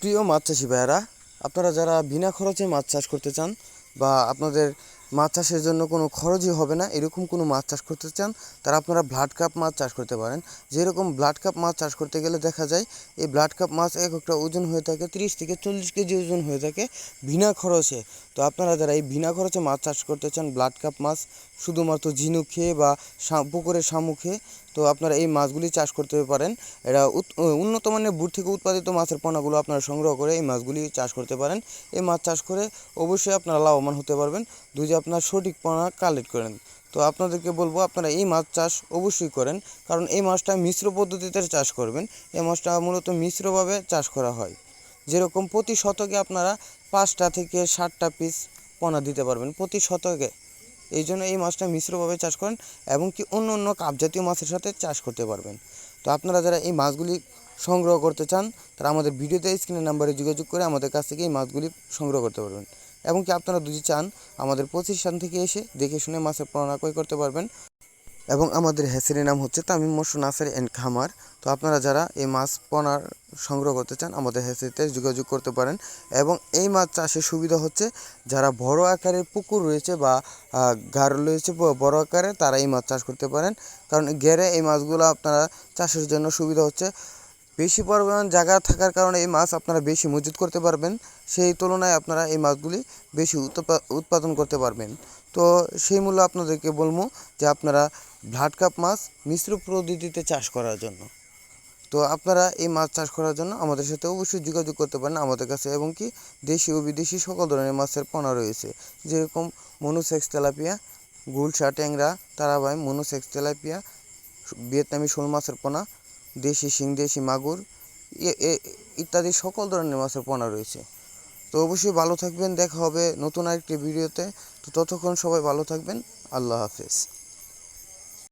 প্রিয় মাছ চাষি ভাইয়েরা, আপনারা যারা বিনা খরচে মাছ চাষ করতে চান বা আপনাদের মাছ চাষের জন্য কোনো খরচই হবে না এরকম কোনো মাছ চাষ করতে চান, তারা আপনারা ব্লাড কাপ মাছ চাষ করতে পারেন। যেরকম ব্লাড কাপ মাছ চাষ করতে গেলে দেখা যায় এই ব্লাড কাপ মাছ এক একটা ওজন হয়ে থাকে 30 থেকে 40 কেজি ওজন হয়ে থাকে বিনা খরচে। তো আপনারা যারা এই বিনা খরচে মাছ চাষ করতে চান, ব্লাড কাপ মাছ শুধুমাত্র ঝিনুক খেয়ে বা পুকুরের শামুক খেয়ে, তো আপনারা এই মাছগুলি চাষ করতে পারেন। এরা উন্নত মানের বুট থেকে উৎপাদিত মাছের পোনাগুলো আপনারা সংগ্রহ করে এই মাছগুলি চাষ করতে পারেন। এই মাছ চাষ করে অবশ্যই আপনারা লাভবান হতে পারবেন যদি আপনারা সঠিক পোনা কালেক্ট করেন। তো আপনাদেরকে বলবো আপনারা এই মাছ চাষ অবশ্যই করেন, কারণ এই মাছটা মিশ্র পদ্ধতিতে চাষ করবেন। এই মাছটা মূলত মিশ্রভাবে চাষ করা হয়। যেরকম প্রতি শতকে আপনারা 5টা থেকে 7টা পিস পোনা দিতে পারবেন প্রতি শতকে। এই জন্য এই মাছটা মিশ্রভাবে চাষ করেন এবং কি অন্য অন্য কাপ জাতীয় মাছের সাথে চাষ করতে পারবেন। তো আপনারা যারা এই মাছগুলি সংগ্রহ করতে চান, তারা আমাদের ভিডিওতে স্ক্রিনের নাম্বারে যোগাযোগ করে আমাদের কাছ থেকে এই মাছগুলি সংগ্রহ করতে পারবেন। এবং কি আপনারা যদি চান আমাদের প্রতিষ্ঠান থেকে এসে দেখে শুনে মাছের পোনা ক্রয় করতে পারবেন। এবং আমাদের হ্যাচারির নাম হচ্ছে তামিম মৎস্য নার্সারি অ্যান্ড খামার। তো আপনারা যারা এই মাছ পোনার সংগ্রহ করতে চান আমাদের হ্যাচারিতে যোগাযোগ করতে পারেন। এবং এই মাছ চাষের সুবিধা হচ্ছে যারা বড় আকারের পুকুর রয়েছে বা গাড় রয়েছে বড় আকারে, তারা এই মাছ চাষ করতে পারেন। কারণ ঘেরে এই মাছগুলো আপনারা চাষের জন্য সুবিধা হচ্ছে বেশি পরিমাণ জায়গা থাকার কারণে এই মাছ আপনারা বেশি মজুত করতে পারবেন। সেই তুলনায় আপনারা এই মাছগুলি বেশি উৎপাদন করতে পারবেন। তো সেই মূল্য আপনাদেরকে বলবো যে আপনারা ব্লাড কাপ মাছ মিশ্র পদ্ধতিতে চাষ করার জন্য, তো আপনারা এই মাছ চাষ করার জন্য আমাদের সাথে অবশ্যই যোগাযোগ করতে পারেন আমাদের কাছে। এবং কি দেশি ও বিদেশি সকল ধরনের মাছের পোনা রয়েছে, যেরকম মনোসেক্স তেলাপিয়া, গুলশা ট্যাংরা, তারাবাই, মনোসেক্স তেলাপিয়া, ভিয়েতনামি শোল মাছের পোনা, দেশি শিং, দেশি মাগুর ইত্যাদি সকল ধরনের মাছের পোনা রয়েছে। তো অবশ্যই ভালো থাকবেন, দেখা হবে নতুন আরেকটি ভিডিওতে। তো ততক্ষণ সবাই ভালো থাকবেন। আল্লাহ হাফেজ।